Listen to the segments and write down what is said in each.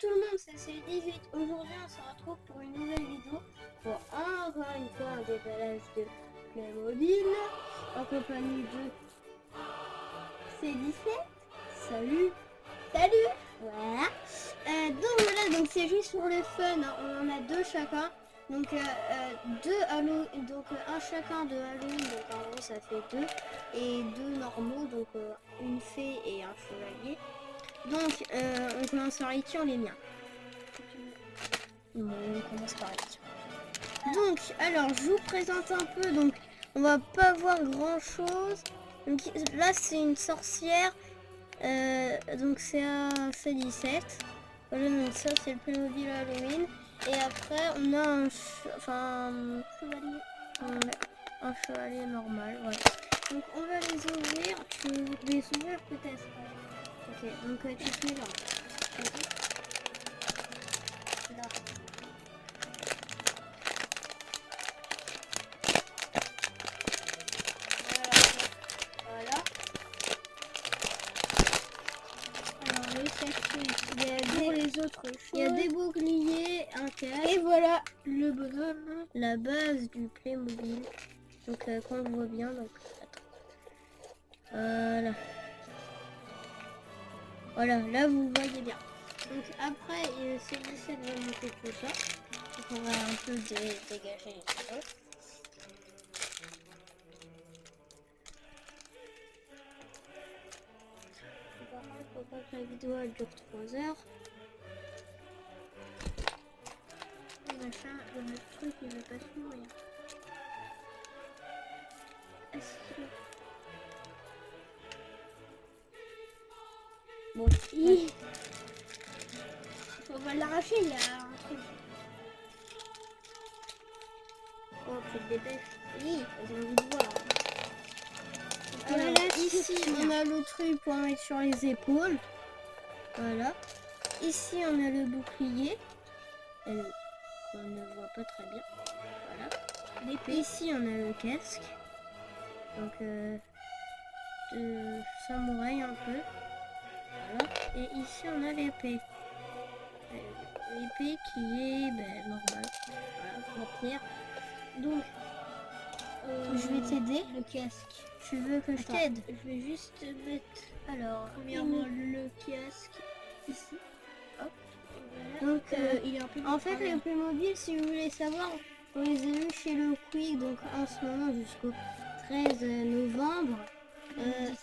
tout le monde, c'est C18. Aujourd'hui, on se retrouve pour une nouvelle vidéo pour encore une fois un déballage de Playmobil en compagnie de C17. Salut. Salut. Voilà. Donc voilà, donc c'est juste pour le fun, hein. On en a deux chacun. Donc deux Halloween, donc un chacun de Halloween, donc en gros ça fait deux. Et deux normaux, donc une fée et un chevalier. Donc, on commence par les tirs, les miens. Bon, on commence par les tirs. Donc, alors, je vous présente un peu. Donc, on va pas voir grand chose. Donc, là, c'est une sorcière. Donc, c'est à C17. Voilà, donc ça, c'est le Playmobil Halloween. Et après, on a un chevalier. Un chevalier normal, voilà. Donc, on va les ouvrir. Tu veux les ouvrir peut-être? Ok, donc tu te mets là. Là. Voilà. Alors le sachet, il y a les autres choses. Il y a des boucliers, un casque. Et voilà le bonhomme. La base du Playmobil. Donc qu'on le voit bien. Donc attends. Voilà. Voilà, là vous voyez bien. Donc après, C17 va monter tout ça. Donc on va un peu dégager les choses. Par contre, faut pas que la vidéo elle dure 3 heures. Le machin, le truc il veut pas s'ouvrir. Bon, on va l'arracher, il y a un truc. Oh, tu te dépêches. Oui, j'ai envie de voir. Alors, ici, on a le truc pour mettre sur les épaules. Voilà. Ici, on a le bouclier. On ne voit pas très bien. Voilà. Ici, on a le casque. Donc, de samouraï un peu. Voilà. Et ici, on a l'épée. L'épée qui est normale. Voilà, en pierre. Donc, je vais t'aider. Le casque. Tu veux que je t'aide? Je vais juste mettre. Alors, premièrement, le casque ici. Hop. Voilà. Donc, il est un peu. En fait, le Playmobil, si vous voulez savoir, on les a eu chez le Quick, donc en ce moment jusqu'au 13 novembre. 17.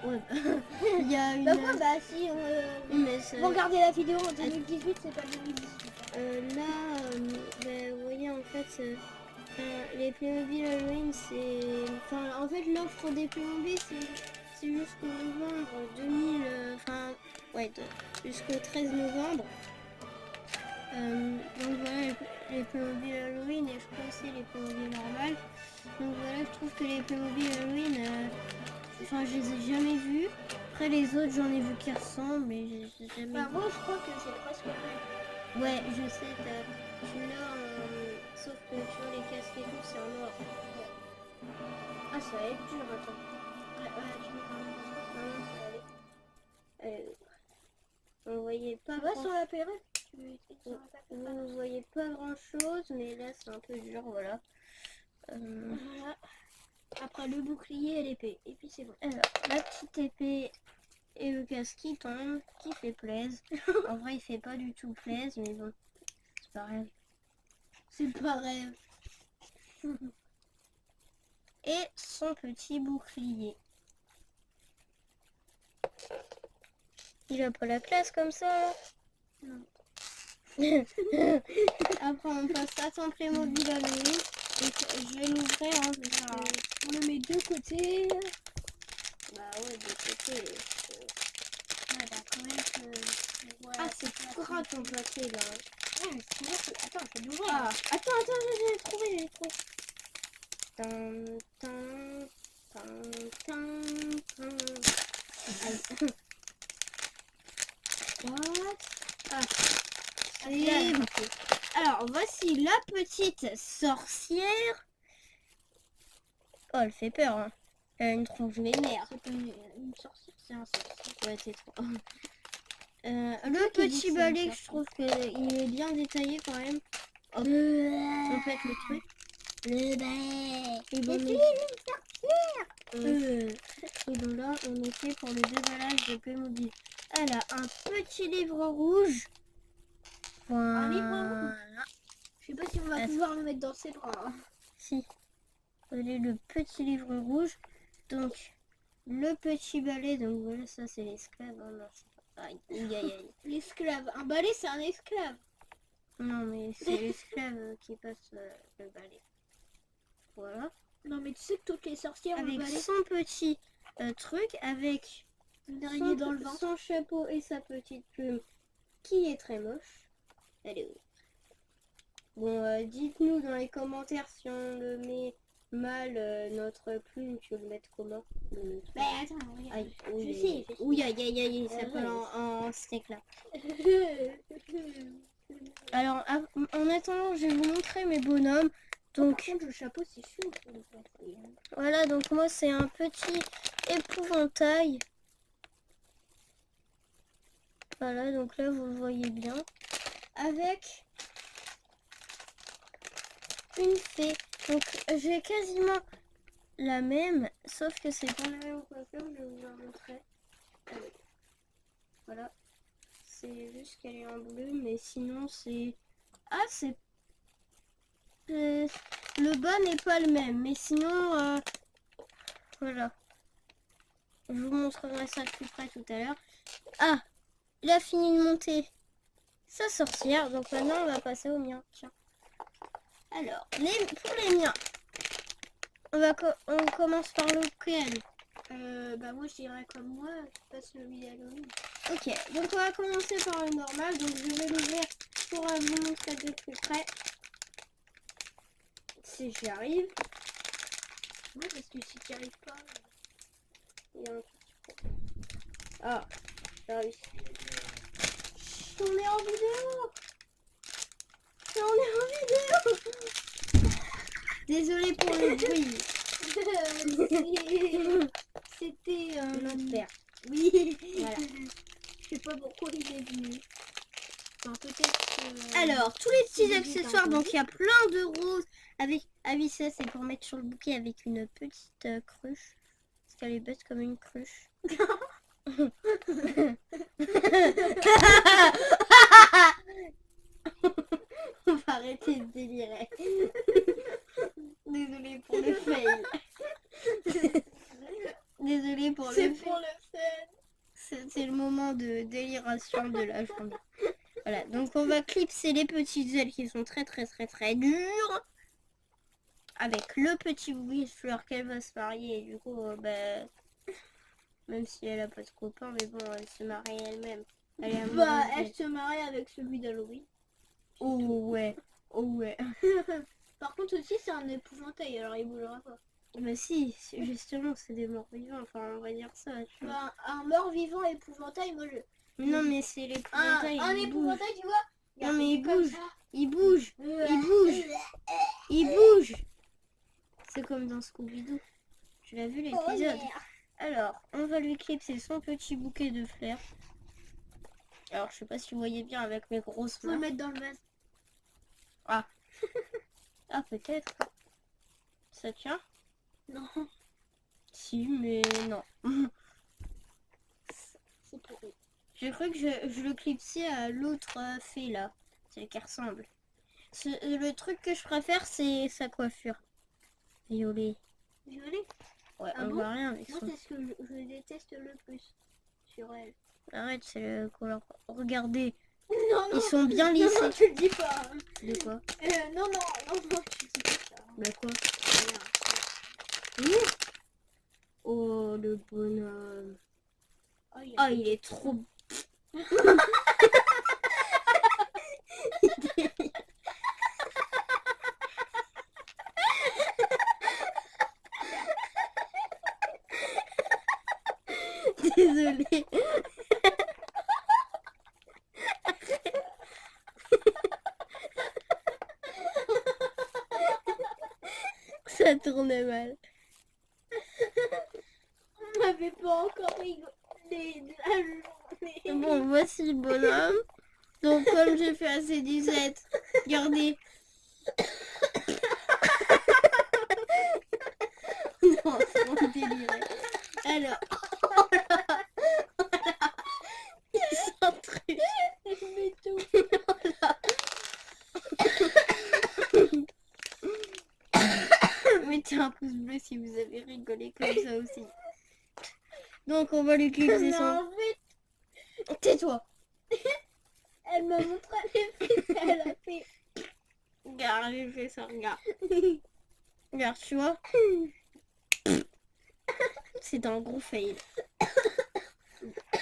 Ouais. Il y a une. Bah si. Mais vous regardez la vidéo en 2018, c'est pas 2018. Vous voyez en fait. Les Playmobil Halloween, c'est... en fait, l'offre des Playmobil, c'est jusqu'au novembre 2000... jusqu'au 13 novembre. Donc voilà, les Playmobil Halloween, et je pensais les Playmobil normales. Donc voilà, je trouve que les Playmobil Halloween, je les ai jamais vus. Après, les autres, j'en ai vu qui ressemblent, mais j'ai jamais vu. Moi, je crois que c'est presque le même. Ouais, je sais, celui-là, sauf que tu vois les casques et tout, c'est en or. Ouais. Ah, ça va être dur, attends. Tu me parles. On voyait pas grand... sur la perruque. Vous voyez pas grand chose, mais là c'est un peu dur, voilà. Voilà. Après le bouclier et l'épée, et puis c'est bon. Alors, la petite épée et le casque qui tombe, qui fait plaise. En vrai, il fait pas du tout plaise, mais bon, c'est pareil. C'est pareil. Et son petit bouclier. Il a pas la classe comme ça là? Non. Après on passe à ton Playmobil Halloween. Je vais l'ouvrir, hein, on le met de côté. Bah ouais, de côté. Quand même que... Ouais, ah, c'est tout gras ton papier là. Ouais, attends, je vais l'ouvrir. Ah, attends, j'ai trouvé. What? Ah, alors, voici la petite sorcière. Oh, elle fait peur, hein. Elle a une tronche vénère. C'est pas une sorcière, c'est un sorcier. Ouais, c'est trop. Le petit balai, je trouve qu'il est bien détaillé quand même. Hop. On fait le truc. Le balai. Et bon, et donc là, on est fait pour le déballage de Playmobil. Elle a un petit livre rouge. Voilà. Un livre rouge. Je sais pas si on va pouvoir le mettre dans ses bras. Hein. Si. Elle est le petit livre rouge. Donc, le petit balai. Donc voilà, ça c'est l'esclave. Oh non, c'est pas... Aïe, aïe, aïe. L'esclave. Un balai, c'est un esclave. Non, mais c'est l'esclave qui passe le balai. Voilà. Non, mais tu sais que toutes les sorcières ont le Avec balai. son petit truc, avec Une araignée dans le ventre. son chapeau et sa petite plume, qui est très moche. Elle est où? Bon, dites-nous dans les commentaires si on le met mal, notre plume, tu veux le mettre comment? Bah attends, regarde. Aïe, Je sais. oui, aïe, aïe, aïe, ça Ouais. peut en steak là. Alors, en attendant, je vais vous montrer mes bonhommes. Donc, Par contre, le chapeau, c'est chaud. voilà, donc moi, c'est un petit épouvantail. Voilà, donc là, vous le voyez bien. Avec une fée. Donc, j'ai quasiment la même, sauf que c'est pas la même coiffure, je vais vous la montrer. Voilà. C'est juste qu'elle est en bleu, mais sinon, c'est... Ah, c'est... Le bas n'est pas le même, mais sinon, voilà. Je vous montrerai ça de plus près tout à l'heure. Ah, il a fini de monter sa sorcière, donc maintenant on va passer aux miens. Tiens. Alors, pour les miens, on commence par lequel? Bah moi, je dirais comme moi, c'est pas celui d'Halloween. Ok, donc on va commencer par le normal, donc je vais l'ouvrir pour vous montrer de plus près. Si j'y arrive. Ouais, parce que si tu n'y arrives pas... Il y a un petit peu. Ah, j'ai réussi. On est en vidéo. On est en vidéo. Désolée pour le bruit. C'était Notre père. Oui. Voilà. Je sais pas pourquoi il est venu. Enfin, peut-être. Alors, tous les petits il est accessoires, venu. donc il y a plein de roses. Avec, ah oui, ça c'est pour mettre sur le bouquet avec une petite cruche. Parce qu'elle est bête comme une cruche. On va arrêter de délirer. Désolée pour le fail. Désolée pour le C'est fail. pour le fun. C'est le moment de déliration de la journée. Voilà, donc on va clipser les petites ailes qui sont très dures. Avec le petit bouquet de fleurs qu'elle va se marier. Et du coup, bah, même si elle a pas de copain, mais bon, elle se marie elle-même. Elle est amoureuse Bah, d'elle. elle se marie avec celui d'Halloween. Oh ouais, oh ouais. Par contre aussi, c'est un épouvantail, alors il bougera pas. Bah si, justement, c'est des morts vivants, enfin on va dire ça. Tu vois. Bah, un mort-vivant épouvantail, moi je... Non mais c'est l'épouvantail. Un il bouge. épouvantail, tu vois. Non mais il comme bouge, ça. il bouge, il bouge, il bouge. C'est comme dans Scooby-Doo. Tu l'as vu l'épisode? Oh, yeah. Alors, on va lui clipser son petit bouquet de fleurs. Alors, je sais pas si vous voyez bien avec mes grosses Faut le mains. mettre dans le vase. Ah. Ah, peut-être. Ça tient? Non, Si, mais non. c'est pourri. J'ai cru que je le clipsais à l'autre fée là. Celle qui ressemble. Le truc que je préfère, c'est sa coiffure. Violet. Violet. Ouais, Ah on bon? voit rien avec Moi, ça. c'est ce que je déteste le plus sur elle. Arrête, c'est le couleur. Regardez, Non, non. ils sont bien Non, lissés. non, tu le dis pas. De quoi? Non, tu dis pas ça. De quoi? Regarde. Oh, le bonhomme. Oh, Oh, il est trop... Désolée. Ça tournait mal. On n'avait pas encore rigolé de la journée. Bon, voici le bonhomme. Donc, comme j'ai fait assez 17, regardez. Non, c'est mon délire. Alors, voilà. Il s'entruche. Mais tout. Mettez un pouce bleu si vous avez rigolé comme ça aussi. Donc, on va l'utiliser Mais son... en fait, Tais-toi. elle m'a montré les fesses, elle a fait. Regarde, j'ai fait ça, regarde. Regarde, tu vois. C'est un gros fail.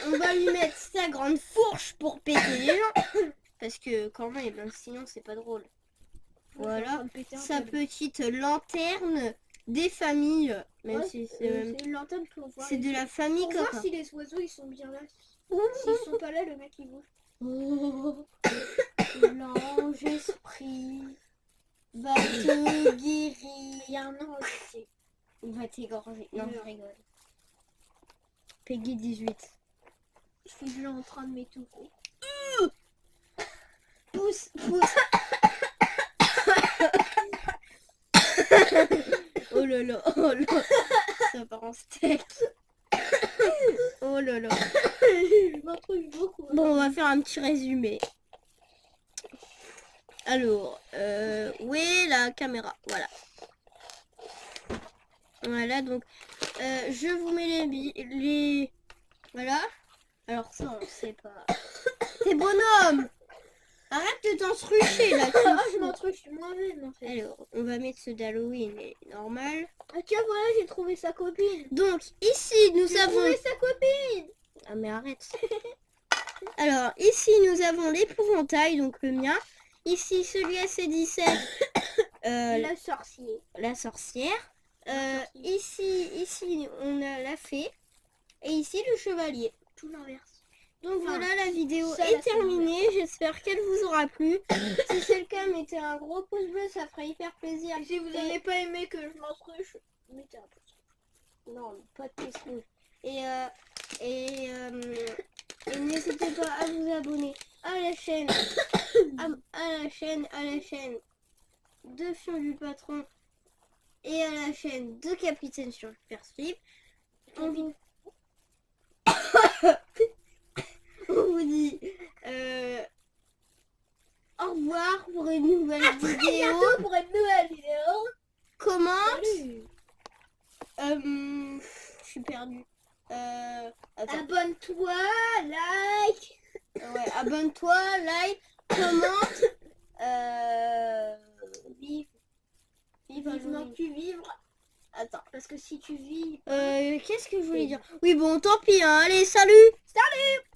On va lui mettre sa grande fourche pour péter les gens. Parce que quand même, sinon c'est pas drôle. Voilà. Sa petite lanterne des familles. Même si c'est même... C'est une lanterne pour voir. C'est de la famille Pour voir Coca. si les oiseaux ils sont bien là. S'ils sont pas là, le mec il bouge. Oh, l'ange esprit va te guérir. Il y a un ange ici. Il va t'égorger. Non, je rigole. Peggy 18. Je suis là en train de m'étouffer. Pousse, pousse. Oh là là, oh là. Ça part en steak. Oh là là. Je m'entrouille beaucoup. Bon, on va faire un petit résumé. Alors, où est la caméra? Voilà. Voilà, donc, je vous mets les... Voilà. Alors ça, on sait pas. T'es bonhomme! Arrête de t'entrucher là. Ah, je m'entruche moi-même en fait. Alors, on va mettre ceux d'Halloween, et normal. Ah tiens, voilà, j'ai trouvé sa copine. Donc, ici, nous J'ai avons... trouvé sa copine. Ah, mais arrête. Alors, ici, nous avons l'épouvantail, donc le mien. Ici, celui à C17, Le sorcier. la sorcière. Ici, on a la fée. Et ici, le chevalier. Tout l'inverse. Donc Enfin, voilà, la vidéo ça, est la terminée. J'espère qu'elle vous aura plu. Si c'est le cas, mettez un gros pouce bleu, ça ferait hyper plaisir. Et si vous n'avez pas aimé que je m'entruche, mettez un pouce. Non, pas de pouce rouge. Et n'hésitez pas à vous abonner à la chaîne, à la chaîne de Fion du Patron et à la chaîne de Capitaine sur Flip. On vous dit au revoir pour une nouvelle vidéo. Pour une nouvelle vidéo. Commente. Salut. Je suis perdue. Attends. Abonne-toi, like. Ouais, abonne-toi, like, commente. Vive. Vivement Vivement que tu vivres. Attends. Parce que si tu vis... Qu'est-ce que je voulais dire? Oui, bon, tant pis, hein. Allez, salut! Salut.